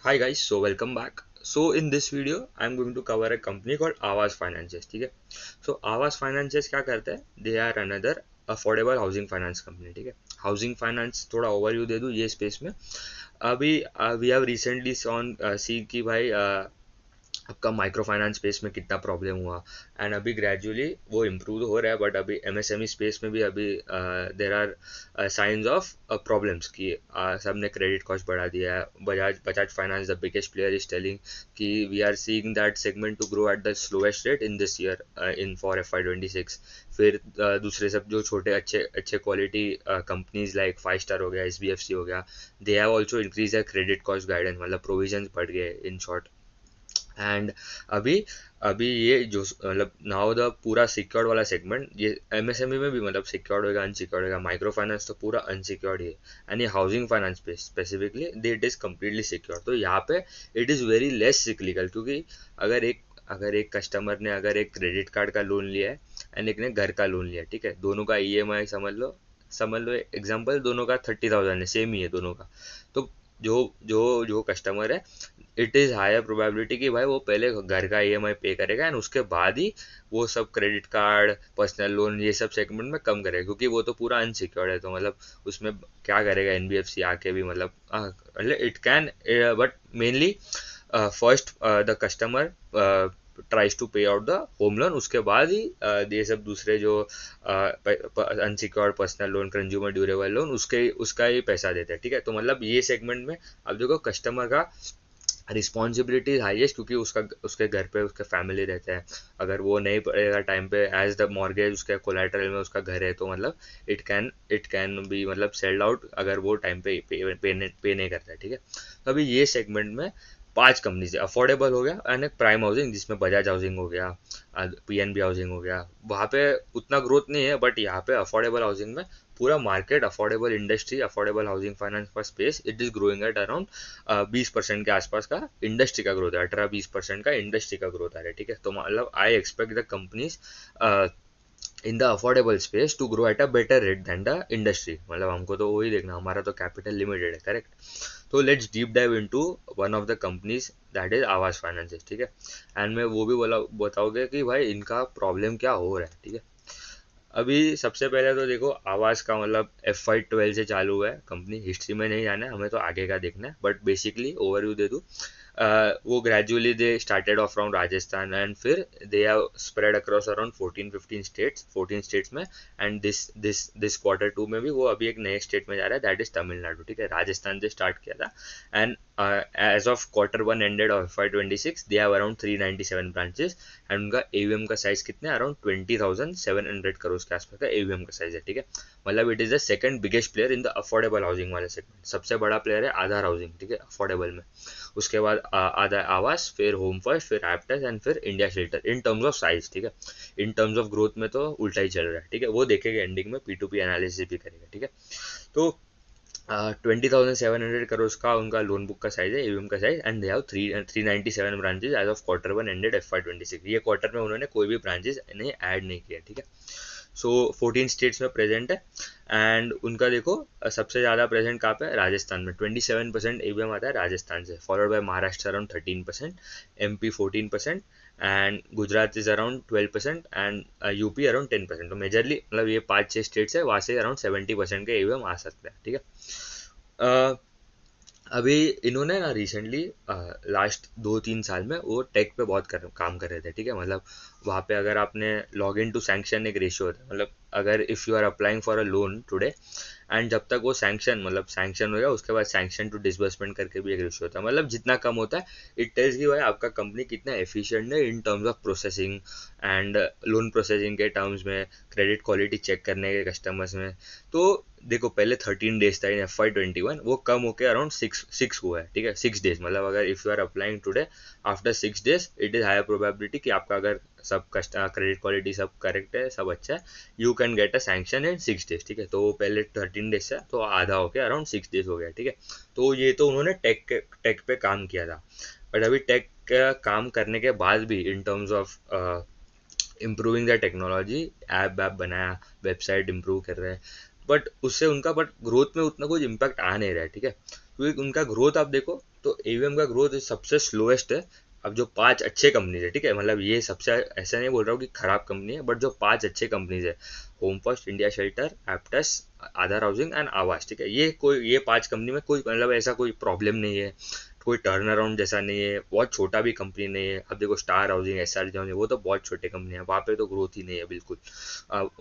Hi guys, so welcome back. So in this video, I'm going to cover a company called Aavas Finances. ठीक है? So Aavas Finances क्या करते हैं? They are another affordable housing finance company. ठीक है? Housing finance थोड़ा overview दे दूँ ये space में. अभी we have recently see कि भाई आपका माइक्रो फाइनेंस स्पेस में कितना प्रॉब्लम हुआ एंड अभी ग्रेजुअली वो इम्प्रूव हो रहा है बट अभी एमएसएमई स्पेस में भी अभी there are signs of problems कि सबने क्रेडिट कॉस्ट बढ़ा दिया है Bajaj Bajaj finance the biggest player is telling कि we are seeing that segment to grow at the slowest rate in this year in for FY 26 फिर दूसरे सब जो छोटे अच्छे अच्छे क्वालिटी कंपनीज लाइक 5 स्टार हो गया SBFC हो गया they have also increase the credit cost guidance मतलब प्रोविजन बढ़ गए इन शॉर्ट एंड अभी अभी ये जो मतलब नाउ द पूरा सिक्योर्ड वाला सेगमेंट ये एमएसएमई में भी मतलब सिक्योर्ड होगा अनसिक्योर्ड होगा माइक्रो फाइनेंस तो पूरा अनसिक्योर्ड ही है एंड ये हाउसिंग फाइनेंस पे specifically it is completely secured तो यहाँ पे it is very less cyclical क्योंकि अगर एक कस्टमर ने अगर एक क्रेडिट कार्ड का लोन लिया है एंड एक ने घर का लोन लिया है ठीक है दोनों का EMI समझ लो एग्जाम्पल दोनों का 30,000 है सेम ही है दोनों का तो जो जो जो कस्टमर है इट इज़ हायर प्रोबेबिलिटी कि भाई वो पहले घर का EMI पे करेगा एंड उसके बाद ही वो सब क्रेडिट कार्ड पर्सनल लोन ये सब सेगमेंट में कम करेगा क्योंकि वो तो पूरा अनसिक्योर्ड है तो मतलब उसमें क्या करेगा NBFC आके भी मतलब it can but mainly first the customer tries to pay out the home loan उसके बाद ही ये सब दूसरे जो unsecured personal loan consumer durable loan उसके उसका ही पैसा देते हैं ठीक है तो मतलब ये सेगमेंट में अब देखो कस्टमर का रिस्पॉन्सिबिलिटी हाईएस्ट क्योंकि उसके घर पे उसके फैमिली रहते हैं अगर वो नहीं पड़ेगा टाइम पे एज द मॉर्गेज उसके कोलेटरल में उसका घर है तो मतलब इट कैन बी मतलब सेल्ड आउट अगर वो टाइम पे नहीं करता है ठीक है तो अभी ये सेगमेंट में 5 कंपनीज है अफोर्डेबल हो गया एंड एक प्राइम हाउसिंग जिसमें बजाज हाउसिंग हो गया PNB हाउसिंग हो गया वहाँ पे उतना ग्रोथ नहीं है बट यहाँ पे अफोर्डेबल हाउसिंग में पूरा market affordable industry affordable housing finance का space it is growing at around 20% के आसपास का इंडस्ट्री का ग्रोथ है 18-20% का इंडस्ट्री का ग्रोथ आ रहा है ठीक है तो मतलब I expect the companies in the affordable space to grow at a better rate than the industry मतलब हमको तो वही देखना हमारा तो कैपिटल लिमिटेड है करेक्ट तो let's deep dive into one of the companies that is Aavas finances ठीक है एंड मैं वो भी बताओगे कि भाई इनका प्रॉब्लम क्या हो रहा है ठीक है अभी सबसे पहले तो देखो आवास का मतलब FY 12 से चालू हुआ है कंपनी हिस्ट्री में नहीं जाना है हमें तो आगे का देखना है बट बेसिकली ओवरव्यू दे दूँ वो gradually they started off from Rajasthan and फिर they have spread across around 14 states में एंड दिस Q2 में भी वो अभी एक नए स्टेट में जा रहा है दैट इज तमिलनाडु ठीक है राजस्थान से स्टार्ट किया था and as of Q1 ended of FY 26 they have around 397 branches and उनका AUM का साइज कितना है अराउंड 20,700 करोड़ के आसपास का AUM का साइज है ठीक है मतलब it is the second biggest player in the affordable housing वाले सेगमेंट सबसे बड़ा प्लेयर है आधार हाउसिंग ठीक है अफोर्डेबल में उसके बाद आधा आवास फिर होम फर्स्ट फिर एप्टेस एंड फिर India shelter in terms of size ठीक है इन टर्म्स ऑफ ग्रोथ में तो उल्टा ही चल रहा है ठीक है वो देखेगा एंडिंग में P2P एनालिसिस भी करेगा ठीक है तो 20,700 करोड़ का उनका लोन बुक का साइज है AUM का size and they have 397 branches as of Q1 ended FY 26 ये क्वार्टर में उन्होंने कोई भी ब्रांचेस नहीं ऐड नहीं किया ठीक है सो 14 स्टेट्स में प्रेजेंट है एंड उनका देखो सबसे ज़्यादा प्रेजेंट कहाँ पे है राजस्थान में 27% AUM आता है राजस्थान से followed by Maharashtra around 13% MP 14% and Gujarat is around 12% and UP around 10% तो मेजरली मतलब ये 5-6 स्टेट्स है वहाँ से अराउंड 70% का AUM आ सकता है ठीक है अभी इन्होंने ना रिसेंटली लास्ट 2-3 साल में वो टेक पे बहुत काम कर रहे थे ठीक है मतलब वहाँ पे अगर आपने लॉग इन टू सैंक्शन एक रेशियो होता है मतलब अगर if you are applying for a loan today and जब तक वो सैंक्शन हो गया उसके बाद सैंक्शन टू डिसबर्समेंट करके भी एक रेशियो होता है मतलब जितना कम होता है इट टेल्स कि भाई आपका कंपनी कितना एफिशिएंट है इन terms of processing and loan processing के टर्म्स में क्रेडिट क्वालिटी चेक करने के कस्टमर्स में तो देखो पहले 13 डेज था इन FY 21 वो कम होकर अराउंड सिक्स हुआ है ठीक है 6 डेज मतलब अगर if you are applying today after 6 days it is higher probability कि आपका अगर सब क्रेडिट क्वालिटी सब करेक्ट है सब अच्छा है you can get a sanction in 6 days ठीक है तो वो पहले 13 डेज था तो आधा होके अराउंड 6 डेज हो गया ठीक है तो ये तो उन्होंने टेक पे काम किया था बट अभी टेक का काम करने के बाद भी इन terms of improving the technology app बनाया वेबसाइट इम्प्रूव कर रहे हैं बट उससे उनका बट ग्रोथ में उतना कुछ इम्पैक्ट आ नहीं रहा है ठीक है क्योंकि उनका ग्रोथ आप देखो तो एवीएम का ग्रोथ सबसे स्लोएस्ट है। अब जो 5 अच्छे कंपनीज है, ठीक है, मतलब ये सबसे, ऐसा नहीं बोल रहा हूँ कि खराब कंपनी है, बट जो 5 अच्छे कंपनीज है, Home first, India shelter, Aptus, Aadhaar housing and आवास, ठीक है, ये 5 कंपनी में कोई मतलब ऐसा कोई प्रॉब्लम नहीं है, कोई टर्न अराउंड जैसा नहीं है, बहुत छोटा भी कंपनी नहीं है। अब देखो स्टार हाउसिंग, एसआर हाउसिंग, वो तो बहुत छोटे कंपनी है, वहाँ पे तो ग्रोथ ही नहीं है बिल्कुल।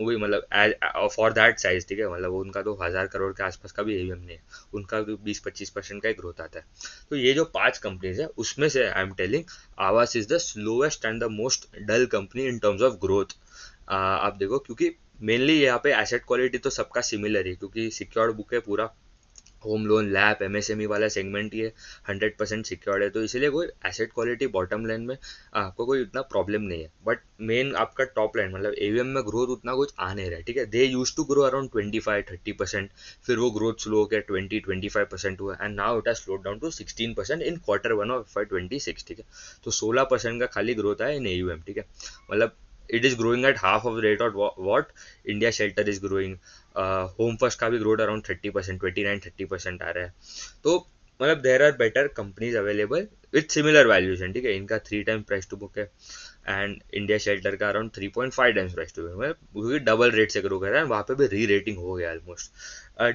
वही मतलब फॉर दैट साइज, ठीक है, मतलब उनका तो 1000 करोड़ के आसपास का भी एवीएम नहीं है, उनका तो 20-25% का ही ग्रोथ आता है। तो ये जो 5 कंपनीज है उसमें से I am telling Aavas is the slowest and the most dull company in terms of growth. आप देखो, क्योंकि मेनली यहाँ पे एसेट क्वालिटी तो सबका सिमिलर है, क्योंकि सिक्योर्ड बुक है पूरा, होम लोन, लैप, एमएसएमई वाला सेगमेंट ये 100% सिक्योर्ड है, तो इसीलिए कोई एसेट क्वालिटी बॉटम लाइन में आपको कोई उतना प्रॉब्लम नहीं है। बट मेन आपका टॉप लाइन मतलब एवीएम में ग्रोथ उतना कुछ आ नहीं रहा है, ठीक है। They use to grow around 25-30%, फिर वो ग्रोथ स्लो हो गया 20-25% हुआ, and now it has slowed down to 16% in Q1 of FY26, ठीक है। तो 16% का खाली ग्रोथ है इन एयूएम, ठीक है, मतलब it is growing at half of rate of what India Shelter is growing. Home first का भी ग्रोथ अराउंड 30%, 29-30% आ रहा है। तो मतलब there are better companies available with similar valuation, ठीक है, इनका 3 टाइम प्राइस टू बुक है, एंड इंडिया शेल्टर का around 3.5 times price to book, मतलब डबल रेट से ग्रो कर रहा है, वहाँ पे भी री रेटिंग हो गया ऑलमोस्ट।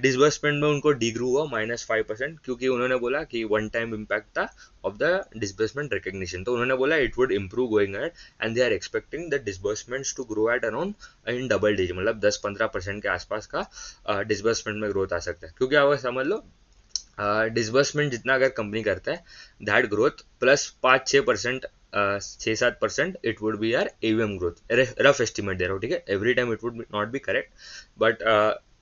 डिसबर्समेंट में उनको डिग्रू हुआ -5%, क्योंकि उन्होंने बोला कि वन टाइम इम्पैक्ट था ऑफ द डिसबर्समेंट रिकग्निशन, तो उन्होंने बोला it would improve going ahead, and they are expecting the disbursements to grow at around in double digit, मतलब 10-15% के आसपास का डिसबर्समेंट में ग्रोथ आ सकता है। क्योंकि आप समझ लो डिसबर्समेंट जितना अगर कंपनी करता है, that growth plus 5-6%, 6-7% it would be our AUM growth, rough estimate दे रहा हूँ, ठीक है, every time it would not be correct, but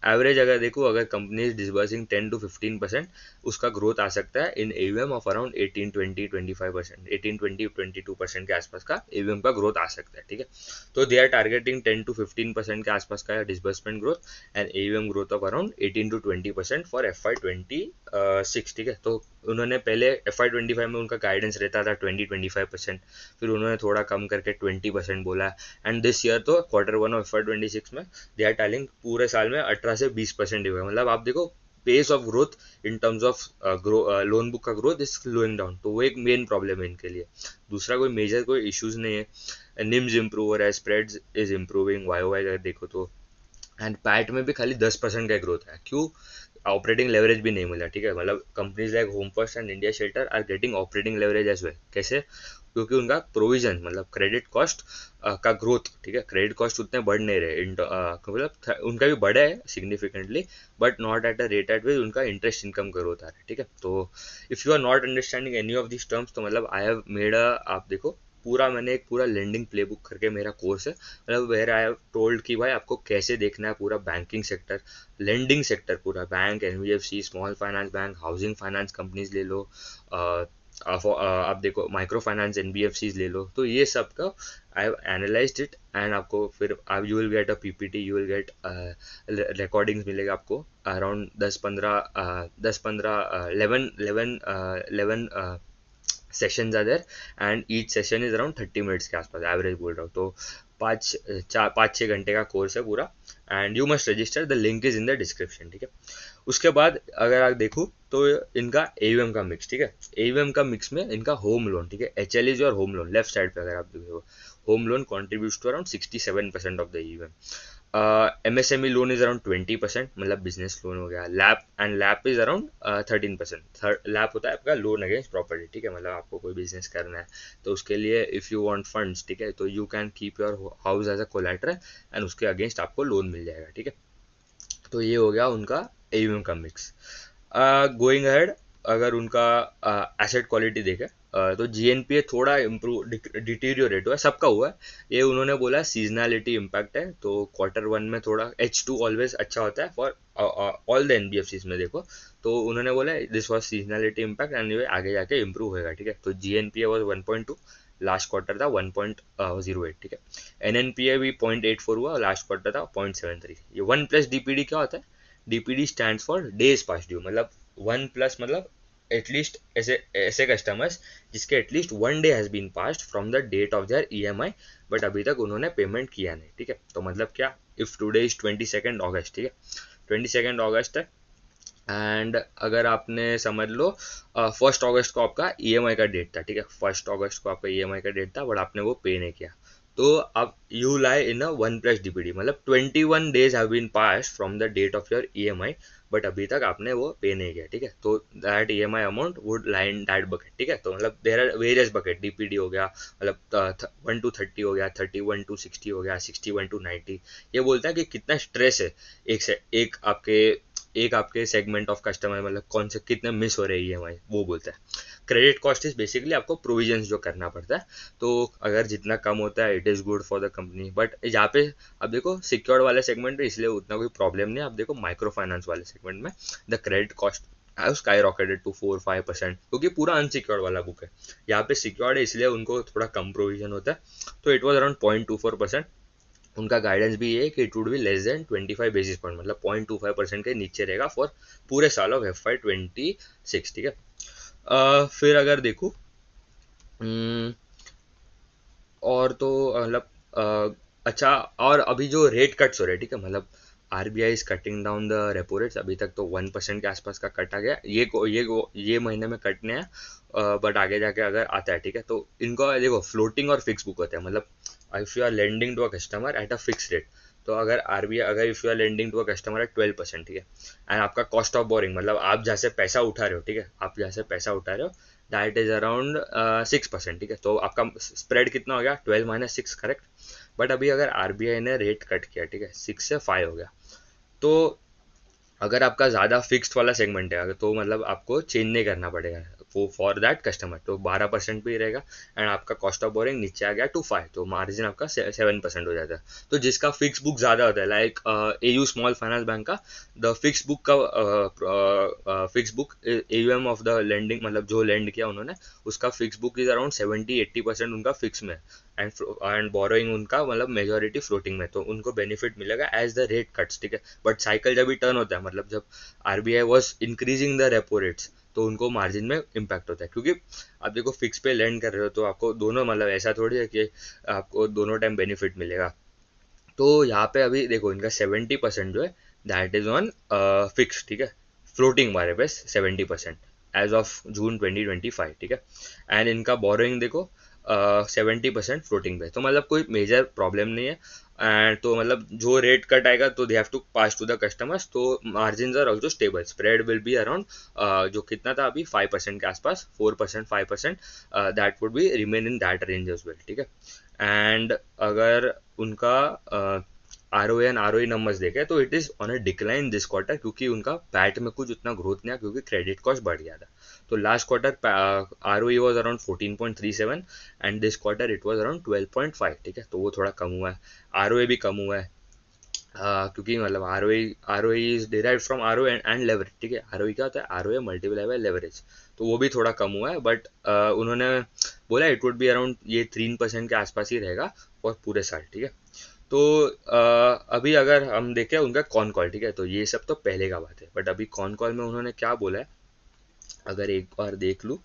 average अगर देखो, अगर कंपनी इज डिसबर्सिंग 10-15%, उसका ग्रोथ आ सकता है इन एवीएम ऑफ अराउंड 18-20-25%, 18-20-22% के आसपास का एवीएम का ग्रोथ आ सकता है, ठीक है। तो दे आर टारगेटिंग 10-15% के आसपास का disbursement growth and AUM growth of around 18-20% for FY26, ठीक है। तो उन्होंने पहले FY25 में उनका गाइडेंस रहता था 20-25%, फिर उन्होंने थोड़ा कम करके 20% बोला, एंड दिस ईयर तो Q1 ऑफ FY26 में दे आर टेलिंग पूरे साल में 18 से 20% ही हुआ, मतलब आप देखो pace of growth in terms of loan book का ग्रोथ इज स्लोइंग डाउन, तो वो एक मेन प्रॉब्लम है इनके लिए। दूसरा कोई मेजर कोई इश्यूज नहीं है, निम्स इम्प्रूव हो रहा है, स्प्रेड्स इज इम्प्रूविंग वाई अगर देखो तो, एंड पैट में भी खाली 10% का ग्रोथ है। क्यों? ऑपरेटिंग लेवरेज भी नहीं मिला, ठीक है, मतलब companies like Home First and India Shelter are getting operating leverage as well. कैसे? क्योंकि उनका प्रोविजन मतलब क्रेडिट कॉस्ट का ग्रोथ, ठीक है, क्रेडिट कॉस्ट उतने बढ़ नहीं रहे, मतलब उनका भी बढ़ा है significantly, but not at a rate at विच उनका इंटरेस्ट इनकम ग्रोथ आ रहा है, ठीक है। तो if you are not understanding any of this terms, तो मतलब आई हैव मेड अ, आप देखो पूरा मैंने एक पूरा लेंडिंग प्लेबुक करके मेरा कोर्स है, मतलब वेयर आई हैव टोल्ड कि भाई आपको कैसे देखना है पूरा बैंकिंग सेक्टर, लेंडिंग सेक्टर पूरा, bank, NBFC, small finance bank, housing finance companies ले लो, आप देखो माइक्रो फाइनेंस एनबीएफसीज ले लो, तो ये सब का I have analysed it, and आपको फिर आप you will get a PPT, you will get recordings मिलेगा आपको around 10-15 11 sessions are there, and each session is around 30 minutes के आसपास, एवरेज बोल रहा हूँ, तो 5-6 घंटे का कोर्स है पूरा, and you must register, the link is in the description, ठीक है। उसके बाद अगर आप देखो तो इनका एयूएम का मिक्स, ठीक है, एयूएम का मिक्स में इनका होम लोन, ठीक है, HL is your home loan, left side पे अगर आप देखो, home loan contributes to around 67% of the AUM. MSME loan is around 20%, मतलब बिजनेस लोन हो गया, लैप इज अराउंड 13%। लैप होता है आपका लोन अगेंस्ट प्रॉपर्टी, ठीक है, मतलब आपको कोई बिजनेस करना है तो उसके लिए इफ यू वांट फंड्स, ठीक है, तो you can keep your house as a collateral, and उसके अगेंस्ट आपको लोन मिल जाएगा, ठीक है। तो ये हो गया उनका एयूएम का मिक्स। गोइंग अहेड, अगर उनका एसेट क्वालिटी देखें, तो जीएनपीए थोड़ा इम्प्रूव डिटीरियोरेट हुआ है, सबका हुआ है, ये उन्होंने बोला सीजनैलिटी इम्पैक्ट है, तो Q1 में थोड़ा H2 ऑलवेज अच्छा होता है फॉर ऑल द एनबीएफसीज में देखो, तो उन्होंने बोला this was seasonality impact, and ये आगे जाके इम्प्रूव होएगा, ठीक है। तो जीएनपीए वाज 1.2, लास्ट क्वार्टर था 1.08, ठीक है। एनएनपीए भी 0.84 हुआ, लास्ट क्वार्टर था 0.73। ये 1+ डीपीडी क्या होता है? DPD stand for days past due, मतलब 1+ मतलब एटलीस्ट ऐसे ऐसे कस्टमर्स जिसके at least 1 day has been passed from the date of their EMI, but अभी तक उन्होंने पेमेंट किया नहीं, ठीक है। तो मतलब क्या, इफ टुडे इज 22 अगस्त, ठीक है, 22 अगस्त है, एंड अगर आपने समझ लो 1 अगस्त को आपका ईएमआई का डेट था, ठीक है, 1 अगस्त को आपका ईएमआई का डेट था, बट आपने वो पे नहीं किया, तो अब you lie in a 1+ DPD, मतलब 21 days have been pass from the date of your EMI, but अभी तक आपने वो पे नहीं किया, ठीक है, तो that EMI amount would lie in that bucket, ठीक है, तो मतलब there are various bucket, DPD हो गया, मतलब 1 to 30 हो गया, 31 to 60 हो गया, 61 to 90, ये बोलता है कि कितना स्ट्रेस है एक से एक आपके सेगमेंट ऑफ कस्टमर, मतलब कौन से कितने मिस हो रहे हैं ईएमआई, वो बोलता है। क्रेडिट कॉस्ट इज बेसिकली आपको प्रोविजन जो करना पड़ता है, तो अगर जितना कम होता है it is good for the company, but यहाँ पे अब देखो सिक्योर्ड वाले सेगमेंट में इसलिए उतना कोई प्रॉब्लम नहीं है। अब देखो माइक्रो फाइनेंस वाले सेगमेंट में the credit cost have skyrocketed to 4-5%, क्योंकि पूरा अनसिक्योर्ड वाला बुक है। यहाँ पे सिक्योर्ड है इसलिए उनको थोड़ा कम प्रोविजन होता है, तो इट वॉज अराउंड 0.24%। उनका गाइडेंस भी ये है कि it would B less then 25 basis point, मतलब 0.25% के नीचे रहेगा फॉर पूरे साल ऑफ FY26, ठीक है। फिर अगर देखो और तो मतलब अच्छा, और अभी जो रेट कट्स हो रहे हैं, ठीक है, मतलब RBI is cutting down the repo rates, अभी तक तो 1% के आसपास का कटा गया, ये महीने में कटने हैं, बट आगे जाके अगर आता है, ठीक है, तो इनको देखो फ्लोटिंग और फिक्स बुक होते हैं, मतलब if you are lending to a customer at a fix rate, तो अगर आरबीआई अगर if you are lending to a customer at 12%, ठीक है, एंड आपका कॉस्ट ऑफ बोरिंग, मतलब आप जहाँ से पैसा उठा रहे हो, ठीक है, आप जहाँ से पैसा उठा रहे हो दैट इज अराउंड 6%, ठीक है, तो आपका स्प्रेड कितना हो गया, 12 - 6, करेक्ट। बट अभी अगर आरबीआई ने रेट कट किया, ठीक है, 6 से 5 हो गया, तो अगर आपका ज़्यादा फिक्स्ड वाला सेगमेंट है, अगर तो मतलब आपको चेंज नहीं करना पड़ेगा वो फॉर दैट कस्टमर, तो 12% भी रहेगा, एंड आपका कॉस्ट ऑफ बोरिंग नीचे आ गया टू 5, तो मार्जिन आपका 7% हो जाता है। तो जिसका फिक्स बुक ज़्यादा होता है, like AU small finance bank का द फिक्स बुक का fix book AUM of the lending, मतलब जो लेंड किया उन्होंने, उसका फिक्स बुक इज अराउंड 70-80% उनका फिक्स में, एंड बोरोइंग उनका मतलब मेजोरिटी फ्लोटिंग में, तो उनको बेनिफिट मिलेगा एज द रेट कट्स, ठीक है। बट साइकिल जब भी टर्न होता है, मतलब जब RBI was increasing the repo rates, तो उनको मार्जिन में इम्पैक्ट होता है, क्योंकि आप देखो फिक्स पे लैंड कर रहे हो तो आपको दोनों, मतलब ऐसा थोड़ी है कि आपको दोनों टाइम बेनिफिट मिलेगा। तो यहाँ पे अभी देखो इनका 70% जो है दैट इज ऑन फिक्स, ठीक है, फ्लोटिंग हमारे पास 70% एज ऑफ जून 2025, ठीक है, एंड इनका बोरोइंग देखो 70% फ्लोटिंग पे, तो मतलब कोई मेजर प्रॉब्लम नहीं है। एंड तो मतलब जो रेट कट आएगा तो they have to pass to the customers, तो margin are also stable, spread will be around जो कितना था अभी 5% के आसपास, 4% 5%, that would be remain in that range as well, ठीक है। एंड अगर उनका R O N R O numbers देखे तो it is on a decline this quarter, क्योंकि उनका पैट में कुछ उतना ग्रोथ नहीं आया, क्योंकि क्रेडिट कॉस्ट बढ़ गया था। तो last quarter R O was around 14.37 and this quarter it was around 12.5, ठीक है, तो वो थोड़ा कम हुआ है। आर ओ ए भी कम हुआ है, क्योंकि मतलब R O is derive from R O and leverage, ठीक है, आर ओ क्या होता है, R O multiply by leverage, तो वो भी थोड़ा कम हुआ है, बट उन्होंने बोला इट वुड बी अराउंड ये 3% के आसपास ही रहेगा और पूरे साल, ठीक है। तो अभी अगर हम देखें उनका कॉन कॉल, ठीक है, तो ये सब तो पहले का बात है, बट अभी कॉन कॉल में उन्होंने क्या बोला है अगर एक बार देख लूँ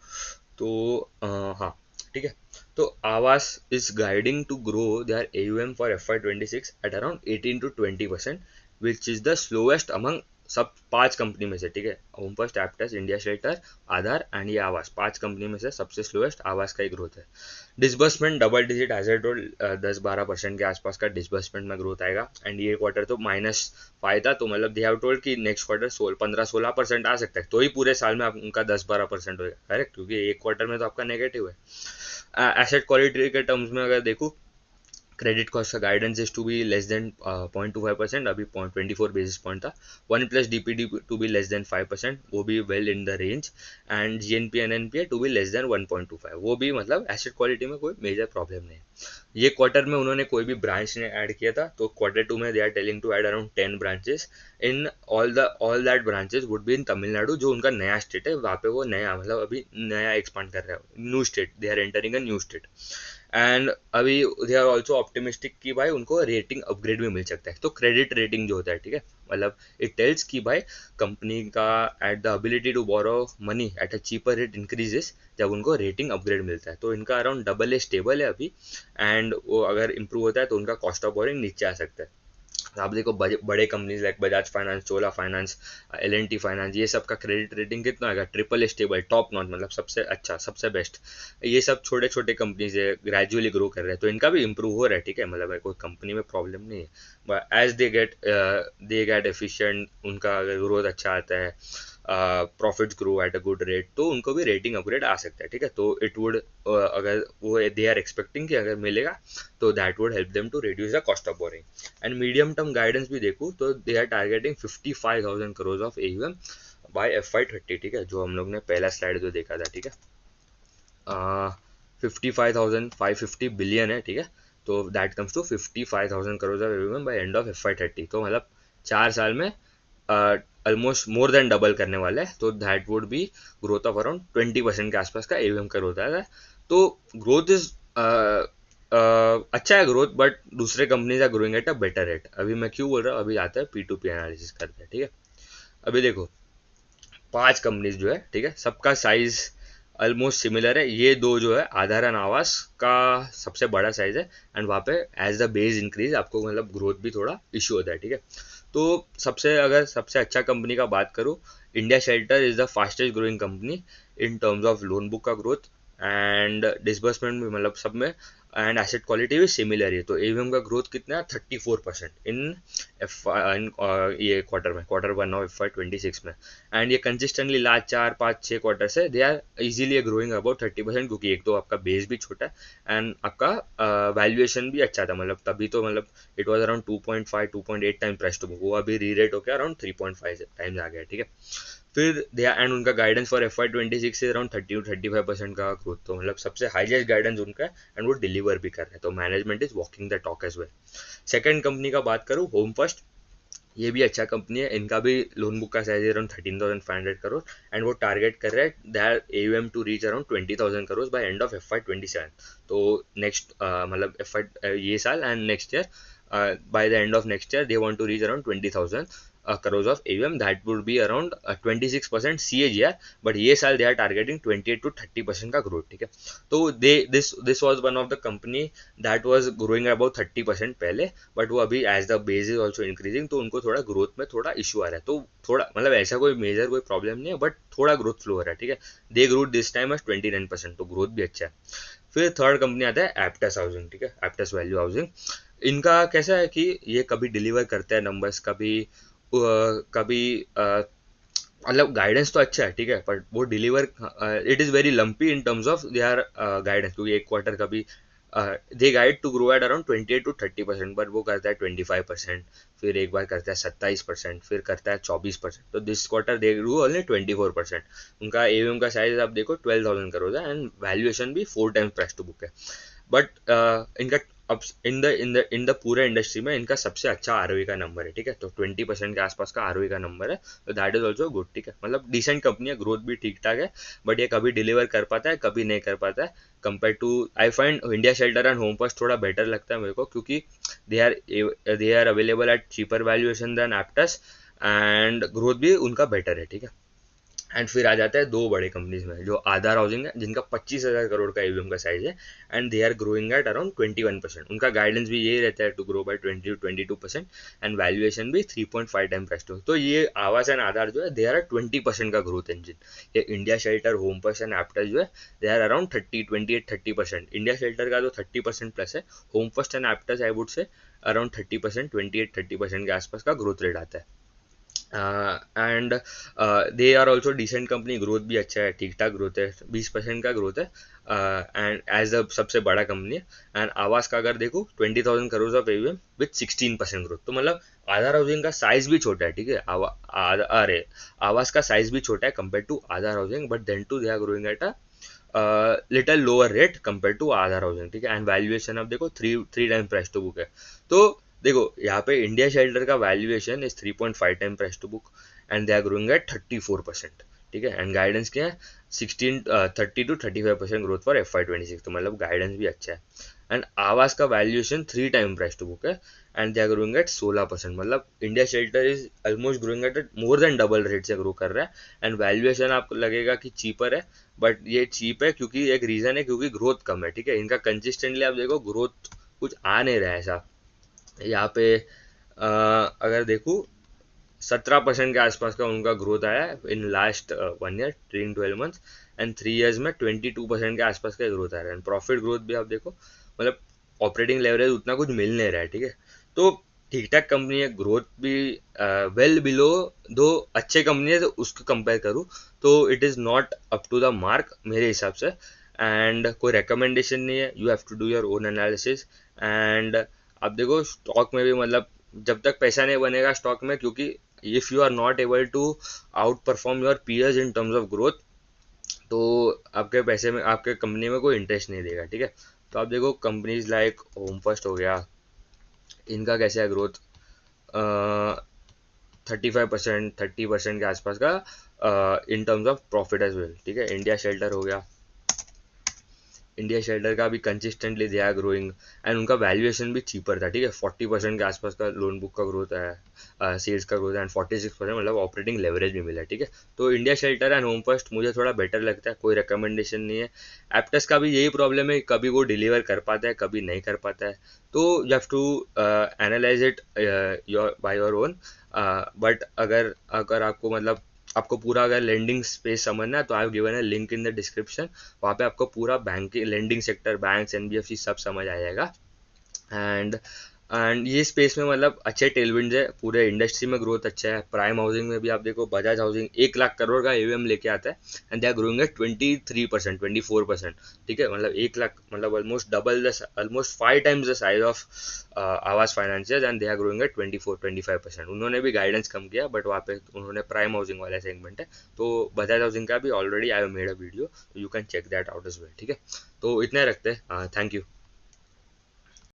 तो हाँ, ठीक है, तो Aavas is guiding to grow their AUM for FY26 at around 18-20%, which is the slowest among सब 5 कंपनी में से, ठीक है, Home First, Aptus, India Shelter, Aadhaar and ये आवास, 5 कंपनी में से सबसे स्लोएस्ट आवास का ही ग्रोथ है। Disbursement double digit as I told, 10-12% के आसपास का डिसबर्समेंट में ग्रोथ आएगा, एंड ये क्वार्टर तो -5 था, तो मतलब दे हैव टोल्ड कि नेक्स्ट क्वार्टर 15-16% आ सकता है, तो ही पूरे साल में आप उनका 10-12% होगा, करेक्ट, क्योंकि एक क्वार्टर में तो आपका नेगेटिव है। एसेट क्वालिटी के टर्म्स में अगर देखो क्रेडिट कॉस्ट का guidance is to be less than 0.25%, अभी 0.24 बेसिस पॉइंट था। 1+DPD to be less then 5%, वो भी well in the range, and GNP and NPA to be less than 1.25, वो भी मतलब एसेट क्वालिटी में कोई मेजर प्रॉब्लम नहीं है। ये क्वार्टर में उन्होंने कोई भी ब्रांच ने ऐड किया था, तो Q2 में they are telling to add around 10 branches in all that branches would be in Tamil Nadu, जो उनका नया स्टेट है, वहाँ पे वो नया मतलब अभी नया एक्सपांड कर रहा है, new state, they are entering a new state. And अभी दे आर ऑल्सो ऑप्टिमिस्टिक कि भाई उनको रेटिंग अपग्रेड भी मिल सकता है, तो क्रेडिट रेटिंग जो होता है, ठीक है, मतलब इट टेल्स कि भाई कंपनी का at the ability to borrow money at a cheaper rate increases जब उनको रेटिंग अपग्रेड मिलता है, तो इनका अराउंड AA स्टेबल है अभी, एंड वो अगर इंप्रूव होता है तो उनका कॉस्ट ऑफ बोरिंग नीचे आ सकता है। आप देखो बड़े कंपनीज लाइक बजाज फाइनेंस, चोला फाइनेंस, L&T फाइनेंस, ये सब का क्रेडिट रेटिंग कितना आएगा? ट्रिपल स्टेबल, टॉप नॉच, मतलब सबसे अच्छा, सबसे बेस्ट। ये सब छोटे छोटे कंपनीज है, ग्रेजुअली ग्रो कर रहे हैं, तो इनका भी इंप्रूव हो रहा है, ठीक है, मतलब कोई कंपनी में प्रॉब्लम नहीं है। But as they get efficient, उनका अगर ग्रोथ अच्छा आता है, profits grow at a good rate, तो उनको भी रेटिंग अपग्रेड आ सकता है, ठीक है। तो इट वुड, अगर वो दे आर एक्सपेक्टिंग कि अगर मिलेगा तो that would help them to reduce the cost of borrowing. And medium term guidance भी देखूँ तो they are targeting 55,000 crore of AUM by FY30, ठीक है, जो हम लोग ने पहला स्लाइड जो देखा था, ठीक है। 55,550 बिलियन है, ठीक है। तो that comes to 55,000 crore of AUM by end of FY30, तो मतलब 4 साल में ऑलमोस्ट मोर देन डबल करने वाला है, तो that would B growth of around 20% के आसपास का AUM का ग्रोथ आएगा। तो ग्रोथ इज अच्छा है ग्रोथ, बट दूसरे companies are growing at a better rate. अभी मैं क्यों बोल रहा हूँ, अभी आता है P2P एनालिसिस करते हैं, ठीक है। अभी देखो 5 कंपनीज जो है, ठीक है, सबका साइज ऑलमोस्ट सिमिलर है। ये दो जो है, आधार एंड आवास का सबसे बड़ा साइज है, एंड वहाँ पे एज द बेस इंक्रीज आपको मतलब ग्रोथ भी थोड़ा इश्यू होता है, ठीक है। तो सबसे अच्छा कंपनी का बात करूँ, India Shelter is the fastest growing company in terms of loan book का ग्रोथ एंड डिसबर्समेंट भी, मतलब सब में, एंड एसेट क्वालिटी भी सिमिलर है। तो AUM का ग्रोथ कितना है? 34% इन ये क्वार्टर 1 ऑफ FY26 में। एंड ये कंसिस्टेंटली लास्ट 4 5 6 क्वार्टर से they are easily growing about 30%, क्योंकि एक तो आपका बेस भी छोटा है एंड आपका वैल्यूएशन भी अच्छा था, मतलब तभी तो मतलब it was around 2.5 2.8 time price to book, वो अभी री रेट होकर अराउंड 3.5 टाइम्स आ गया, ठीक है। फिर दे एंड उनका गाइडेंस फॉर FY26 से अराउंड 30 to 35% का ग्रोथ, तो मतलब सबसे हाईएस्ट गाइडेंस उनका है, एंड वो डिलीवर भी कर रहे हैं, तो management is walking the talk as well. Second company का बात करूँ, होम फर्स्ट, ये भी अच्छा कंपनी है, इनका भी लोन बुक का साइज अराउंड 13,500 करोड़, एंड वो टारगेट कर रहे हैं that AUM to reach around 20,000 crore by end of FY27। तो नेक्स्ट मतलब ये साल and next year, by the end of next year they want to reach around 20,000 crores of AUM, that would be around 26% CAGR, but ये साल दे are targeting 28 to 30% का growth, ठीक है। तो this was one of the company that was growing about 30% पहले, but वो अभी as the base is also increasing, तो उनको थोड़ा ग्रोथ में थोड़ा इशू आ रहा है, तो थोड़ा मतलब ऐसा कोई मेजर कोई प्रॉब्लम नहीं है, बट थोड़ा ग्रोथ फ्लो हो रहा है, ठीक है। They grow this time as 29%, तो ग्रोथ भी अच्छा है। फिर थर्ड कंपनी आता है एप्टस हाउसिंग, ठीक है, एप्टस वैल्यू हाउसिंग। इनका कैसा है कि ये कभी डिलीवर करते हैं नंबर्स, कभी मतलब गाइडेंस तो अच्छा है, ठीक है, बट वो deliver, it is very lumpy in terms of they are guidance, क्योंकि एक क्वार्टर कभी they guide to grow at around 28 to 30%, but वो करता है 25%, फिर एक बार करता है 27%, फिर करता है 24%, तो this quarter they grow only 24%। उनका AUM का साइज आप देखो 12,000 करोड़ है, एंड वैल्यूएशन भी 4 टाइम्स प्राइस टू बुक है। बट इनका अब इन द पूरे इंडस्ट्री में इनका सबसे अच्छा ROE का नंबर है, ठीक है, तो 20% के आसपास का ROE का नंबर है, तो दैट इज ऑल्सो गुड, ठीक है, मतलब डिसेंट कंपनी है, ग्रोथ भी ठीक ठाक है, बट ये कभी डिलीवर कर पाता है, कभी नहीं कर पाता है। Compare to, I find India Shelter and Home First थोड़ा बेटर लगता है मेरे को, क्योंकि they are available at cheaper valuation than Aptus, and growth भी उनका बेटर है, ठीक है। एंड फिर आ जाता है दो बड़े कंपनीज में, जो आधार हाउसिंग है, जिनका 25,000 करोड़ का AUM का साइज है, and they are growing at around 21%। उनका गाइडेंस भी यही रहता है to grow by 20 to 22%, and valuation भी 3.5 टाइम प्राइस टू। तो ये आवास एंड आधार जो है, दे आर 20% का ग्रोथ इंजन। ये India Shelter, Home First and Aptus जो है, they are around 30 28 30%। India shelter का तो 30% प्लस है, Home First and Aptus I would say around 30% 28 30% के आसपास का ग्रोथ रेट आता है। And they are also decent company, growth भी अच्छा है, ठीक ठाक ग्रोथ है, 20% का ग्रोथ है, एंड एज अ सबसे बड़ा कंपनी है। एंड आवास का अगर देखो 20,000 crore of AUM with 16% growth, तो मतलब आधार हाउसिंग का साइज भी छोटा है, ठीक है, अरे आवास का साइज भी छोटा है compare to Aadhar Housing, but then too they are growing at a little lower rate compare to Aadhar Housing, ठीक है। एंड वैल्यूएशन आप देखो three time price to book है। तो देखो यहाँ पे इंडिया शेल्टर का valuation is 3.5 time price to book, and they are growing at 34%, ठीक है। एंड गाइडेंस क्या है? 30 to 35% ग्रोथ फॉर FY26, तो मतलब गाइडेंस भी अच्छा है। एंड आवास का valuation 3 time price to book है, and they are growing at 16%, मतलब India Shelter is almost growing at more than double rate से ग्रो कर रहा है। एंड वैल्यूएशन आपको लगेगा कि चीपर है, बट ये चीप है क्योंकि एक रीजन है, क्योंकि ग्रोथ कम है, ठीक है। इनका कंसिस्टेंटली आप देखो ग्रोथ कुछ आ नहीं रहा है ऐसा। यहाँ पे अगर देखूँ 17% के आसपास का उनका ग्रोथ आया है in last 1 year during 12 months, and 3 years में 22% के आसपास का ग्रोथ आ रहा है। प्रॉफिट ग्रोथ भी आप देखो, मतलब ऑपरेटिंग लेवरेज उतना कुछ मिल नहीं रहा है, ठीक है। तो ठीक ठाक कंपनी है, ग्रोथ भी वेल बिलो, दो अच्छे कंपनी है तो उसको कंपेयर करूँ तो it is not up to the mark मेरे हिसाब से। एंड कोई रिकमेंडेशन नहीं है, you have to do your own analysis. And आप देखो स्टॉक में भी, मतलब जब तक पैसा नहीं बनेगा स्टॉक में, क्योंकि if you are not able to outperform your peers in terms of growth, तो आपके पैसे में, आपके कंपनी में कोई इंटरेस्ट नहीं देगा, ठीक है। तो आप देखो कंपनीज लाइक होम फर्स्ट हो गया, इनका कैसा है ग्रोथ, 35%, 30% के आसपास का in terms of profit as well, ठीक है। इंडिया शेल्टर हो गया, इंडिया शेल्टर का भी consistently they are growing, and उनका वैल्यूएशन भी चीपर था, ठीक है। 40% के आसपास का लोन बुक का ग्रोथ है, सेल्स का ग्रोथ है, एंड 46%, मतलब ऑपरेटिंग लेवरेज भी मिला, ठीक है। तो India Shelter and Home First मुझे थोड़ा बेटर लगता है, कोई रिकमेंडेशन नहीं है। एप्टस का भी यही प्रॉब्लम है, कभी वो डिलीवर कर पाता है, कभी नहीं कर पाता है। तो you have to analyse it your by your own. But अगर अगर आपको, मतलब आपको पूरा अगर लेंडिंग स्पेस समझना है तो आई हैव गिवन है लिंक इन द डिस्क्रिप्शन। वहाँ पे आपको पूरा banking, lending sector, banks, NBFC सब समझ आ जाएगा। एंड ये स्पेस में मतलब अच्छे टेलविंड्स है, पूरे इंडस्ट्री में ग्रोथ अच्छा है। प्राइम हाउसिंग में भी आप देखो, बजाज हाउसिंग 1 लाख करोड़ का एवीएम लेके आता है, and they are growing at 23%, 24%, ठीक है। मतलब 1 लाख, मतलब almost double the, almost 5 times the size of Aavas financial, and they are growing at 24-25%। उन्होंने भी गाइडेंस कम किया, बट वहाँ पे उन्होंने प्राइम हाउसिंग वाला सेगमेंट है। तो बजाज हाउसिंग का भी already I have made a video, you can check that out as well, ठीक है। तो इतना रखते हैं, थैंक यू।